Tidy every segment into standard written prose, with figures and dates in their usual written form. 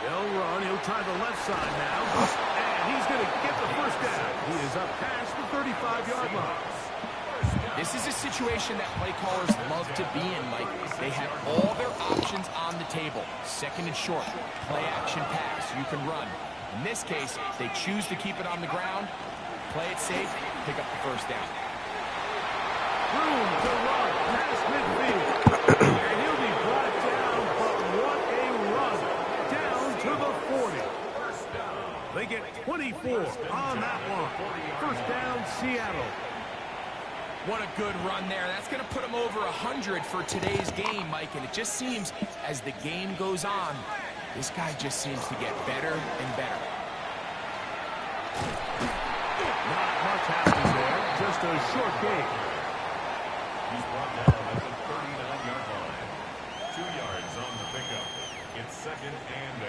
They'll run. He'll try the left side now. And he's going to get the first down. He is up past the 35-yard line. This is a situation that play callers love to be in, Mike. They have all their options on the table. Second and short, play action pass, you can run. In this case, they choose to keep it on the ground, play it safe, pick up the first down. Room to run past midfield. And he'll be brought down, but what a run. Down to the 40. They get 24 on that one. First down, Seattle. What a good run there. That's going to put him over 100 for today's game, Mike. And it just seems, as the game goes on, this guy just seems to get better and better. Not much happening there. Just a short game. He's brought down at the 39-yard line. 2 yards on the pickup. It's second and 8.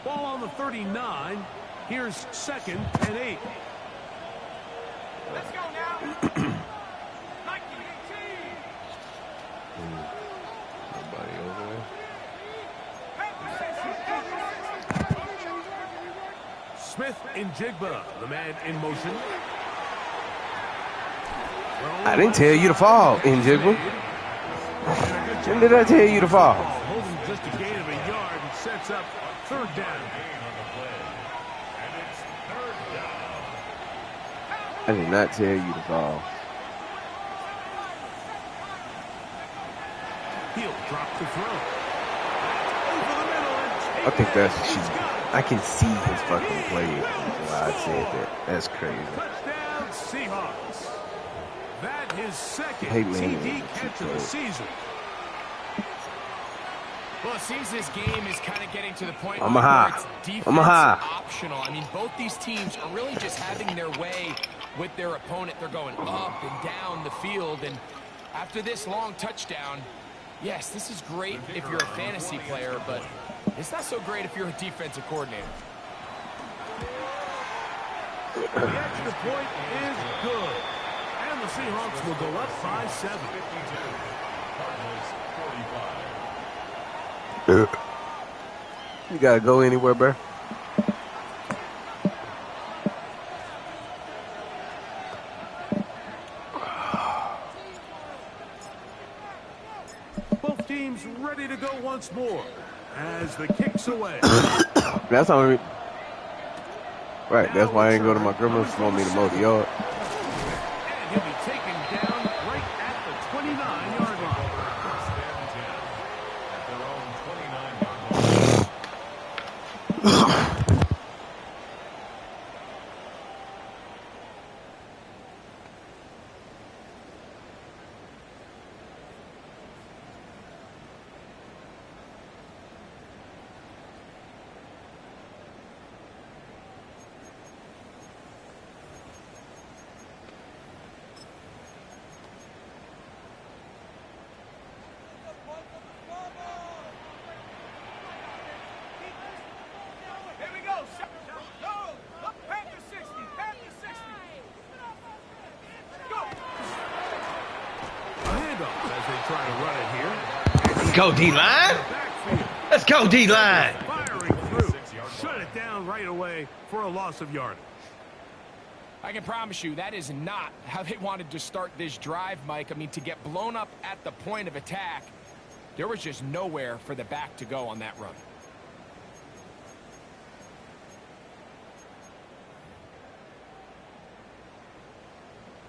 Ball on the 39. Here's second and 8. Let's go now. Nobody over there. Smith and Jigba, the man in motion. I didn't tell you to fall, Njigba. When did I tell you to fall? Holding just a gain of a yard and sets up third down. I did not tell you to fall. He'll drop the throw. Over the middle and I think that's I can see his fucking play. Why I said that. That's crazy. Touchdown Seahawks. That his second Hey, man, TD catch of the season. Well, it seems this game is kind of getting to the point I'm where a high. it's defense I'm a high. optional. I mean, both these teams are really just having their way with their opponent. They're going up and down the field, and after this long touchdown, yes, this is great if you're a fantasy player, but it's not so great if you're a defensive coordinator. The extra point is good. And the Seahawks will go up by 7. You gotta go anywhere, bro. Both teams ready to go once more as the kick's away. That's how right, that's why I ain't go to my grandma's for me to mow the yard. And he'll be taken down right at the 29-yard line. Go D-line. Let's go D-line. Firing through. Shut it down right away for a loss of yardage. I can promise you that is not how they wanted to start this drive, Mike. I mean, to get blown up at the point of attack, there was just nowhere for the back to go on that run.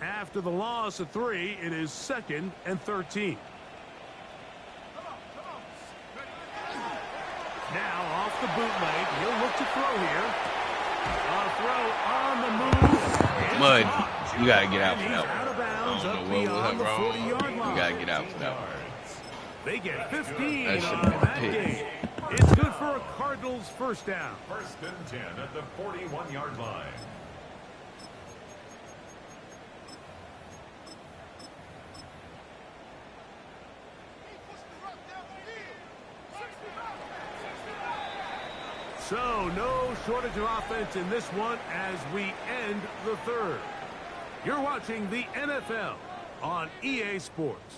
After the loss of 3, it is second and 13. Now off the bootleg, he'll look to throw here. On a throw on the move. Mud, you gotta get out for He's that out one. of bounds I up don't know what was beyond the wrong. 40-yard line. You gotta get out for that one. They get 15 That should on have been that picked. game. It's good for a Cardinals first down. First and 10 at the 41-yard line. So, no shortage of offense in this one as we end the third. You're watching the NFL on EA Sports.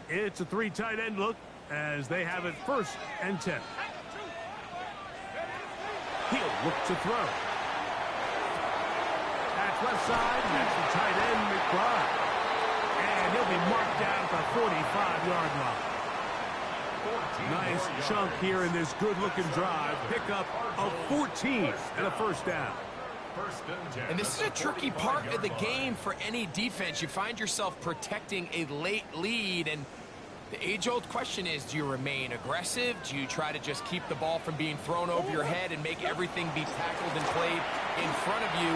It's a three tight end look as they have it 1st and 10. He'll look to throw. That's left side. That's the tight end, McBride. And he'll be marked down at the 45-yard line. Nice chunk here in this good-looking drive. Pickup of 14 and a 1st down. And this is a tricky part of the game for any defense. You find yourself protecting a late lead, and the age-old question is, do you remain aggressive? Do you try to just keep the ball from being thrown over your head and make everything be tackled and played in front of you?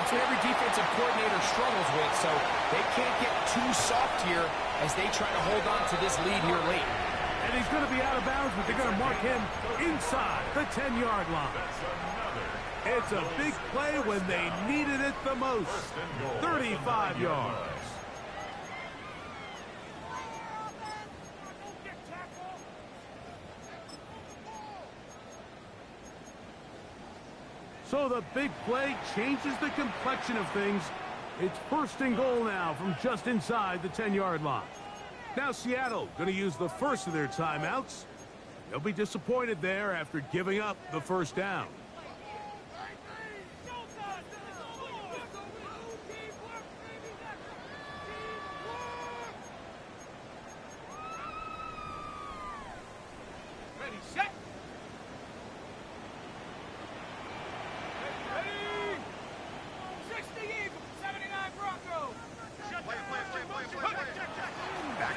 That's what every defensive coordinator struggles with, so they can't get too soft here as they try to hold on to this lead here late. And he's going to be out of bounds, but they're going to mark him inside the 10-yard line. It's a big play when they needed it the most. 35 yards. So the big play changes the complexion of things. It's 1st and goal now from just inside the 10-yard line. Now Seattle going to use the first of their timeouts. They'll be disappointed there after giving up the 1st down.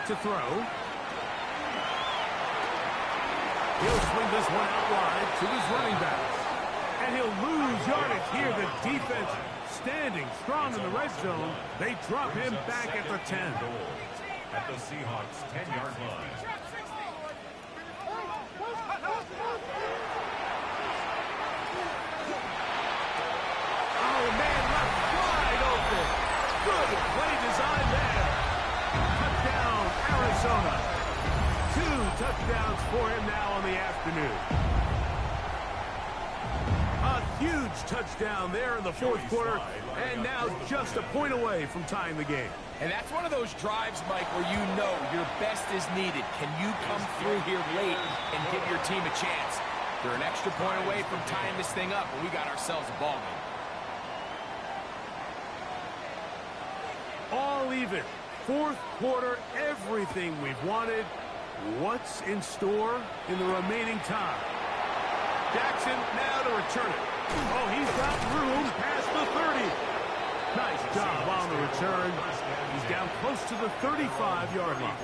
To throw. He'll swing this one out wide to his running backs. And he'll lose yardage here. The defense standing strong in the red zone. They drop him back at the 10. At the Seahawks 10-yard line. Oh, man, left wide open. Good play design there. Touchdown, Arizona. 2 touchdowns for him now on the afternoon. A huge touchdown there in the 4th quarter, and now just a point away from tying the game. And that's one of those drives, Mike, where you know your best is needed. Can you come through here late and give your team a chance? They're an extra point away from tying this thing up, and we got ourselves a ball game. All even. 4th quarter, everything we've wanted. What's in store in the remaining time? Jackson now to return it. Oh, he's got room past the 30. Nice job on the return. He's down close to the 35-yard line.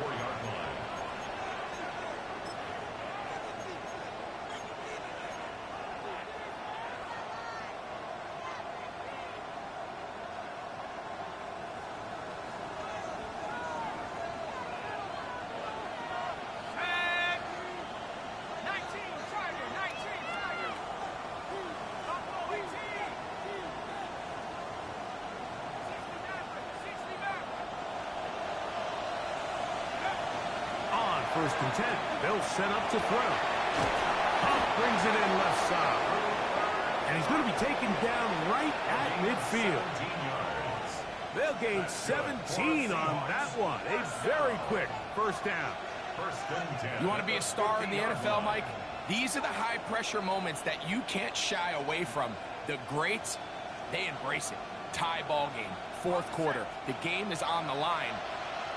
First and 10. They'll set up to throw. Hunt brings it in left side. And he's going to be taken down right at midfield. They'll gain 17 on that one. A very quick 1st down. You want to be a star in the NFL, Mike? These are the high-pressure moments that you can't shy away from. The greats, they embrace it. Tie ball game, 4th quarter. The game is on the line.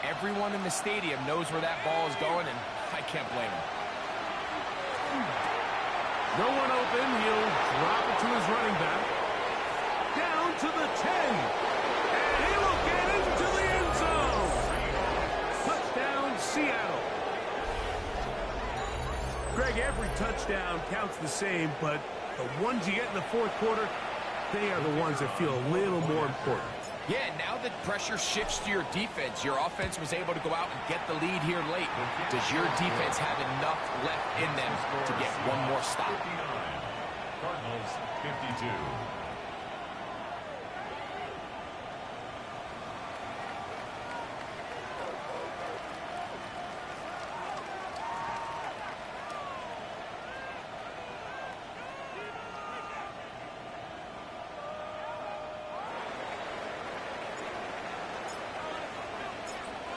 Everyone in the stadium knows where that ball is going, and I can't blame him. No one open. He'll drop it to his running back. Down to the 10. And he will get into the end zone. Touchdown, Seattle. Greg, every touchdown counts the same, but the ones you get in the 4th quarter, they are the ones that feel a little more important. Yeah, now that pressure shifts to your defense, your offense was able to go out and get the lead here late. Does your defense have enough left in them to get one more stop? 59. Cardinals 52.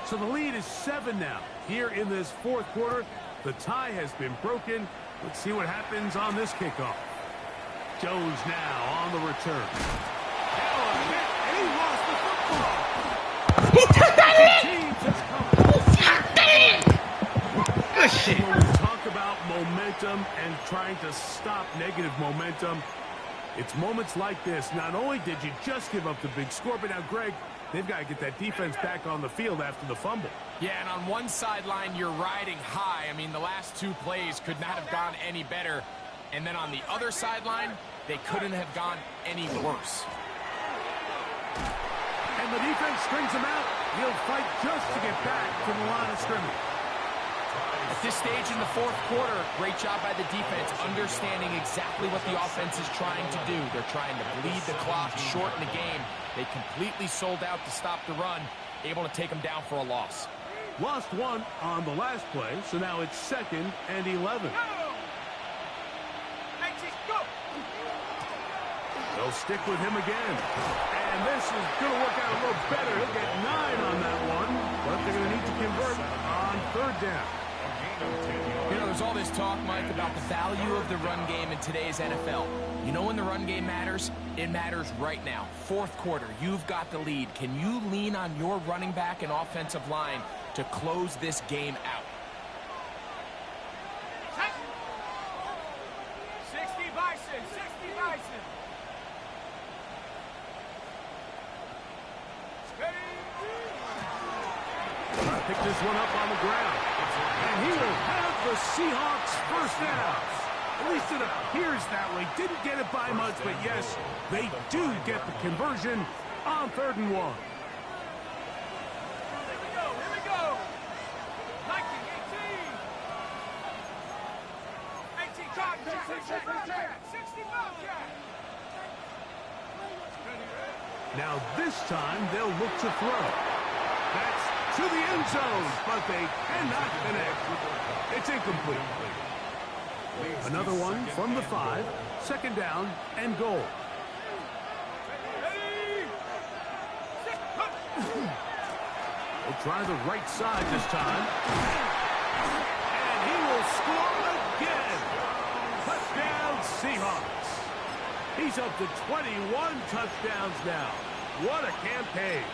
So the lead is 7 now. Here in this fourth quarter, the tie has been broken. Let's see what happens on this kickoff. Jones now on the return. And he lost the football. He took that in! Good shit. When we talk about momentum and trying to stop negative momentum, it's moments like this. Not only did you just give up the big score, but now, Greg, they've got to get that defense back on the field after the fumble. Yeah, and on one sideline, you're riding high. I mean, the last two plays could not have gone any better. And then on the other sideline, they couldn't have gone any worse. And the defense strings him out. He'll fight just to get back to the line of scrimmage. At this stage in the fourth quarter, great job by the defense, understanding exactly what the offense is trying to do. They're trying to bleed the clock, shorten the game. They completely sold out to stop the run, able to take them down for a loss. Lost one on the last play, so now it's 2nd and 11. They'll stick with him again. And this is going to work out a little better. He'll get 9 on that one, but they're going to need to convert on 3rd down. You know, there's all this talk, Mike, about the value of the run game in today's NFL. You know when the run game matters? It matters right now. Fourth quarter, you've got the lead. Can you lean on your running back and offensive line to close this game out? 60 Bison, 60 Bison. Pick this one up on the ground. And he will have the Seahawks first down. At least it appears that way. Didn't get it by much, but yes, they do get the conversion on 3rd and 1. Here we go. 19, 18. 18, check. 60 Bobcat. Now this time they'll look to throw. That's to the end zone, but they cannot connect. It's incomplete. Another one from the 5, 2nd down and goal. They'll try the right side this time. And he will score again. Touchdown Seahawks. He's up to 21 touchdowns now. What a campaign.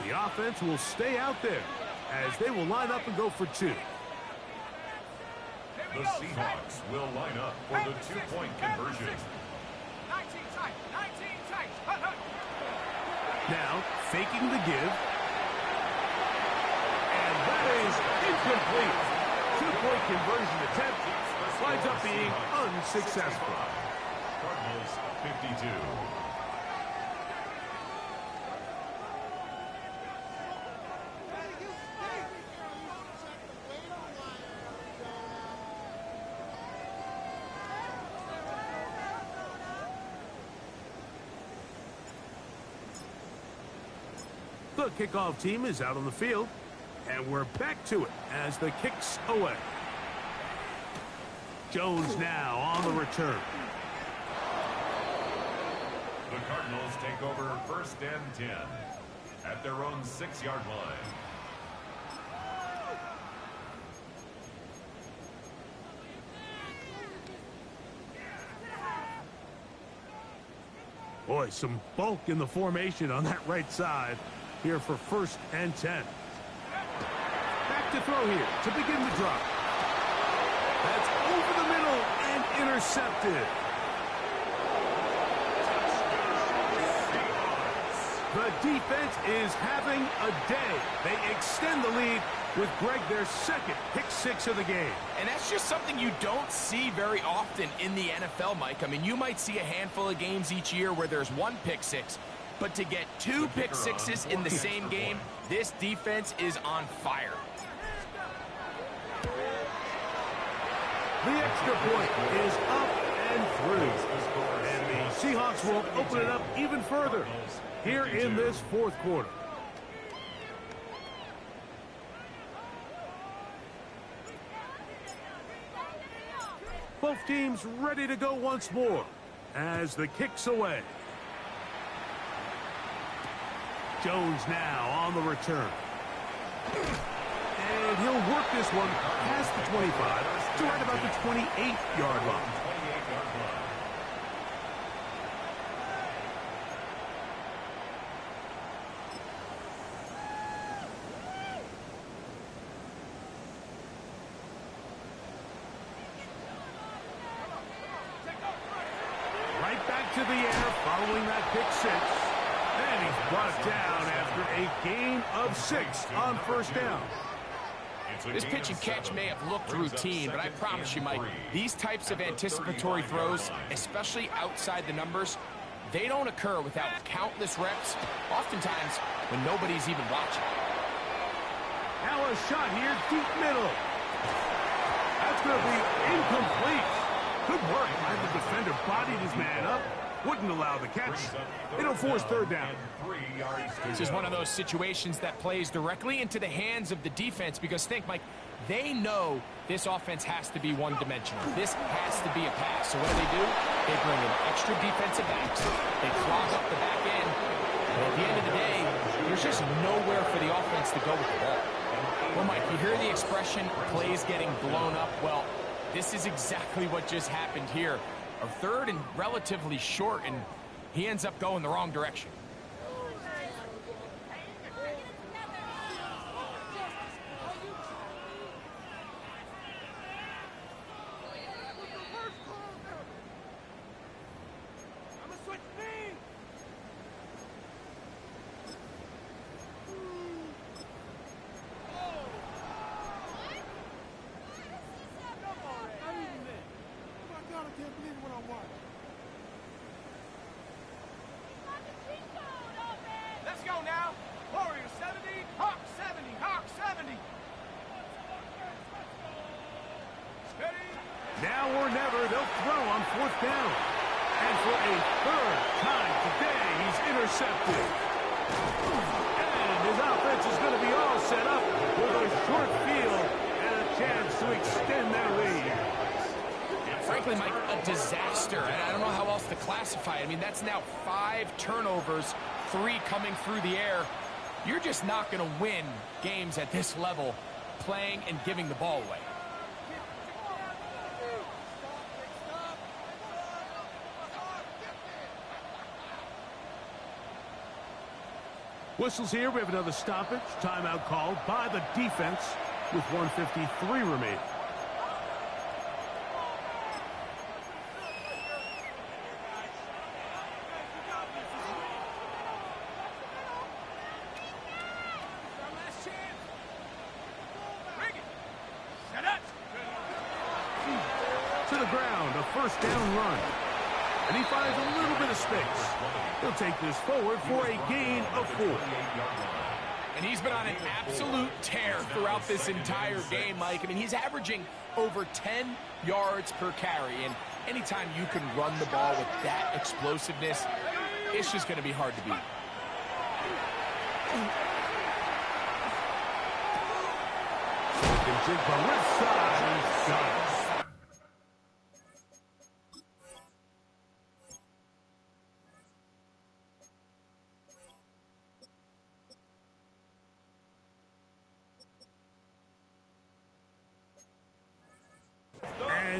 The offense will stay out there as they will line up and go for 2. The Seahawks will line up for the 2-point conversion. 19 tight. Now, faking the give. And that is incomplete. 2-point conversion attempt winds up being unsuccessful. Cardinals 52. The kickoff team is out on the field, and we're back to it as the kick's away. Jones now on the return. The Cardinals take over 1st and 10 at their own 6-yard line. Boy, some bulk in the formation on that right side here for 1st and 10. Back to throw here to begin the drive. That's over the middle and intercepted. The defense is having a day. They extend the lead with Greg their second pick-6 of the game. And that's just something you don't see very often in the NFL, Mike. I mean, you might see a handful of games each year where there's one pick-6, but to get 2 pick-6s in the same game, this defense is on fire. The extra point is up and through. And the Seahawks will open it up even further here in this fourth quarter. Both teams ready to go once more as the kick's away. Jones now on the return. And he'll work this one past the 25 to right about the 28-yard line. Right back to the air following that pick-6. And he's brought down after a gain of 6 on first down. This pitch and catch may have looked routine, but I promise you, Mike, these types of anticipatory throws, especially outside the numbers, they don't occur without countless reps, oftentimes when nobody's even watching. Now a shot here, deep middle. That's going to be incomplete. Good work by the defender, bodied his man up, wouldn't allow the catch. It'll force third down. This is one of those situations that plays directly into the hands of the defense because think, Mike, they know this offense has to be one-dimensional. This has to be a pass. So what do? They bring in extra defensive backs. They clog up the back end. And at the end of the day, there's just nowhere for the offense to go with the ball. Well, Mike, you hear the expression, plays getting blown up. Well, this is exactly what just happened here. A third and relatively short, and he ends up going the wrong direction. Let's go now. Warrior 70, Hawk 70, Hawk 70. Steady. Now or never, they'll throw on fourth down. And for a third time today, he's intercepted. And his offense is going to be all set up with a short field and a chance to extend their lead. Frankly, Mike, a disaster. I don't know how else to classify it. I mean, that's now 5 turnovers, 3 coming through the air. You're just not going to win games at this level playing and giving the ball away. Whistles here. We have another stoppage. Timeout called by the defense with 1:53 remaining. To the ground, a first down run. And he finds a little bit of space. He'll take this forward for a gain of 4. And he's been on an absolute tear throughout this entire game, Mike. I mean, he's averaging over 10 yards per carry. And anytime you can run the ball with that explosiveness, it's just going to be hard to beat. Left side, got it.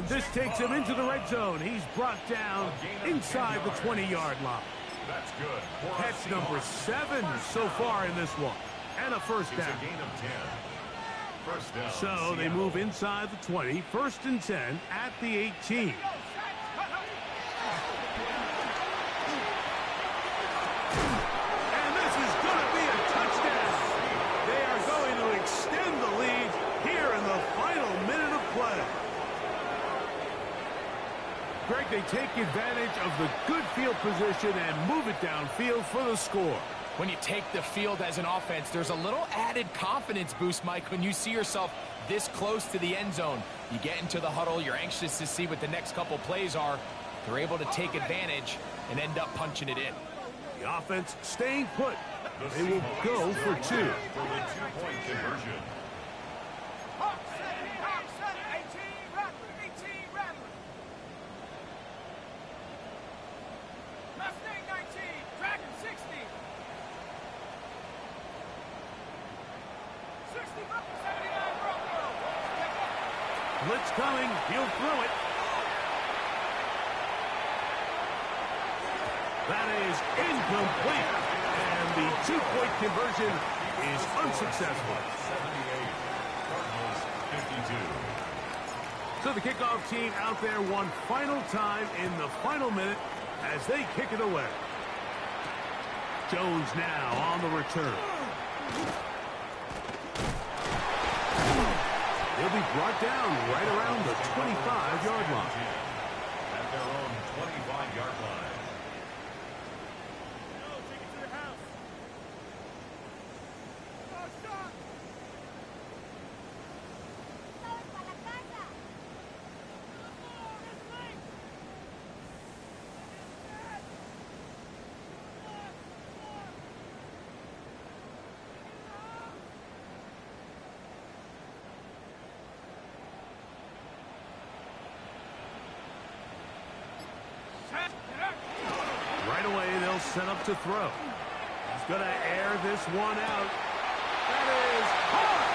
And this takes him into the red zone. He's brought down inside the 20-yard line. That's good. Catch number 7 so far in this one. And a first down. It's a gain of 10. First down. So they move inside the 20. First and 10 at the 18. Greg, they take advantage of the good field position and move it downfield for the score. When you take the field as an offense, there's a little added confidence boost, Mike, when you see yourself this close to the end zone. You get into the huddle, you're anxious to see what the next couple plays are. They're able to take advantage and end up punching it in. The offense staying put. They will go for 2. For the 2-point conversion. Hawk 7, 18, Rattler, 18, Rattler. Mustang 19, Dragon 60. 60, 79, Bronco. Blitz coming. He'll throw it. That is incomplete. And the 2-point conversion is unsuccessful. 78. Cardinals 52. So the kickoff team out there one final time in the final minute as they kick it away. Jones now on the return. He'll be brought down right around the 25-yard line. At their own 25-yard line. Right away, they'll set up to throw. He's going to air this one out. That is hard.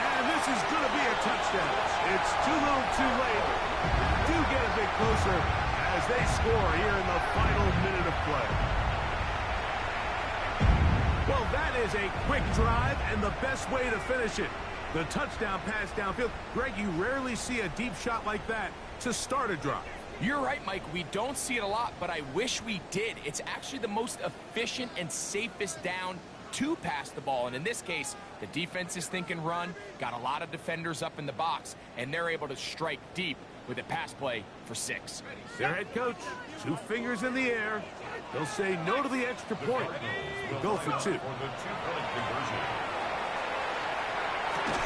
And this is going to be a touchdown. It's too little too late. Do get a bit closer as they score here in the final minute of play. Well, that is a quick drive and the best way to finish it. The touchdown pass downfield. Greg, you rarely see a deep shot like that to start a drive. You're right, Mike. We don't see it a lot, but I wish we did. It's actually the most efficient and safest down to pass the ball. And in this case, the defense is thinking run, got a lot of defenders up in the box, and they're able to strike deep with a pass play for 6. Their head coach, 2 fingers in the air. They'll say no to the extra point. They go for 2. For the 2-point conversion.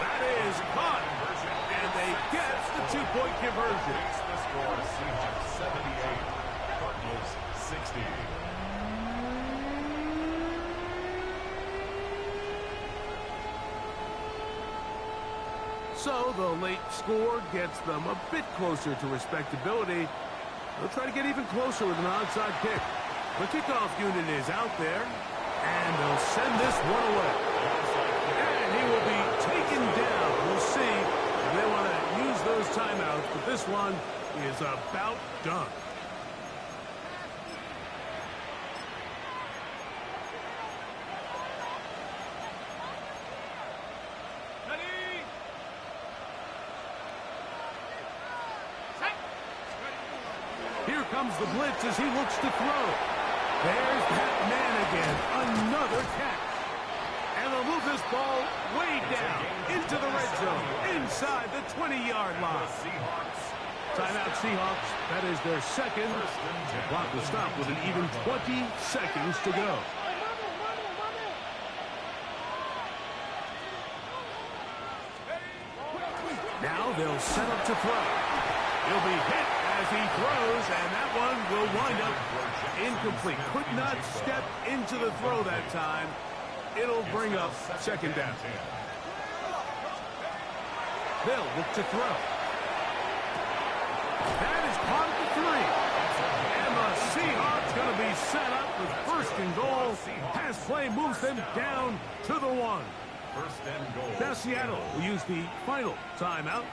That is caught. And they get the 2-point conversion. Makes the score Seahawks 78, Cardinals 60. So the late score gets them a bit closer to respectability. They'll try to get even closer with an onside kick. The kickoff unit is out there, and they'll send this one away. And he will be taken down. We'll see if they want to use those timeouts, but this one is about done. Here comes the blitz as he looks to throw. There's that man again. Another catch. And they'll move this ball way down into the red zone, inside the 20-yard line. Timeout Seahawks. That is their second. The clock will stop with an even 20 seconds to go. Now they'll set up to throw. He'll be hit as he throws, and that one will wind up incomplete. Could not step into the throw that time. It'll bring up second down. They'll look to throw. That is caught at the 3. And the Seahawks going to be set up with first and goal. Pass play moves them down to the 1. First and goal. Now Seattle will use the final timeout.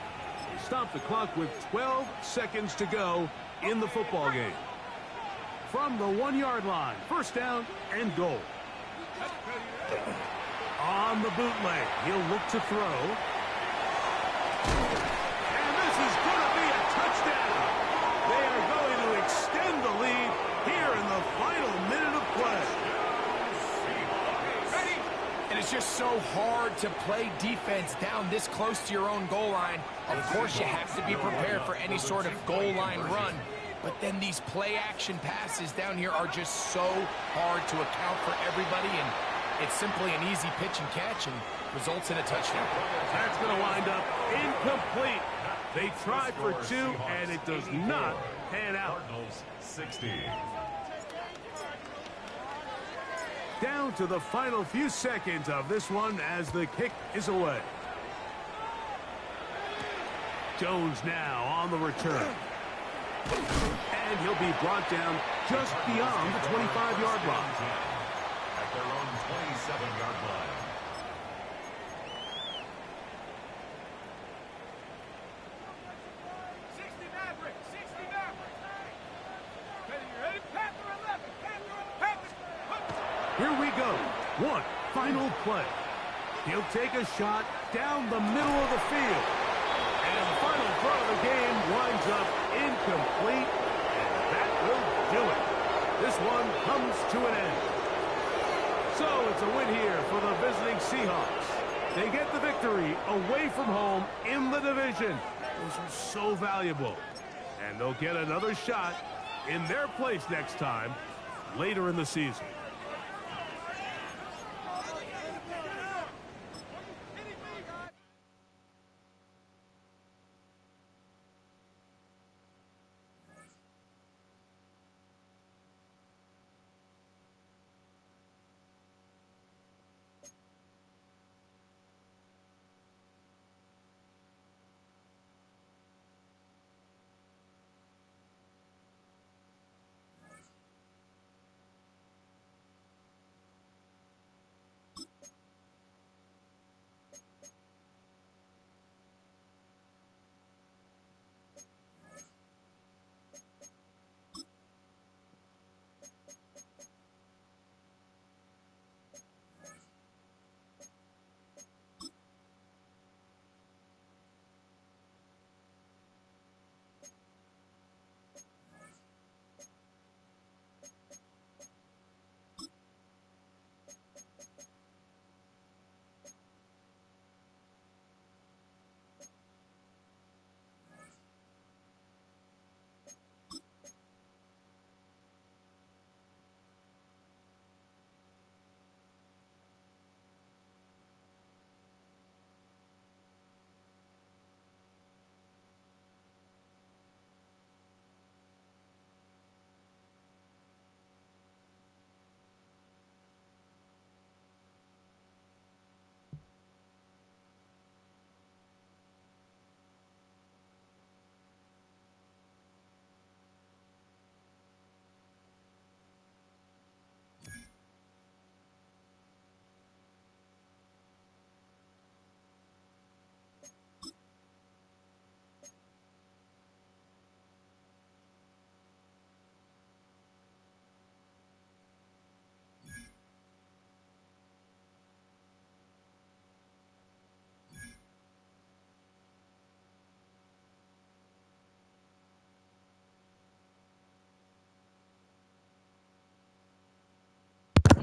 Stop the clock with 12 seconds to go in the football game. From the 1-yard line, first down and goal. On the bootleg, he'll look to throw. And this is going to be a touchdown. They are going to extend the lead here in the final minute of play. And it's just so so hard to play defense down this close to your own goal line. Of course, you have to be prepared for any sort of goal line run. But then these play-action passes down here are just so hard to account for everybody, and it's simply an easy pitch and catch and results in a touchdown. That's going to wind up incomplete. They tried for two, and it does not pan out. Cardinals 60. Down to the final few seconds of this one as the kick is away. Jones now on the return. And he'll be brought down just beyond the 25-yard line. At their own 27-yard line. Here we go. One final play. He'll take a shot down the middle of the field. And the final throw of the game winds up incomplete. And that will do it. This one comes to an end. So it's a win here for the visiting Seahawks. They get the victory away from home in the division. Those are so valuable. And they'll get another shot in their place next time later in the season.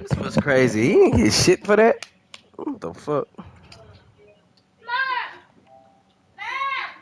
This was crazy. He didn't get shit for that. What the fuck?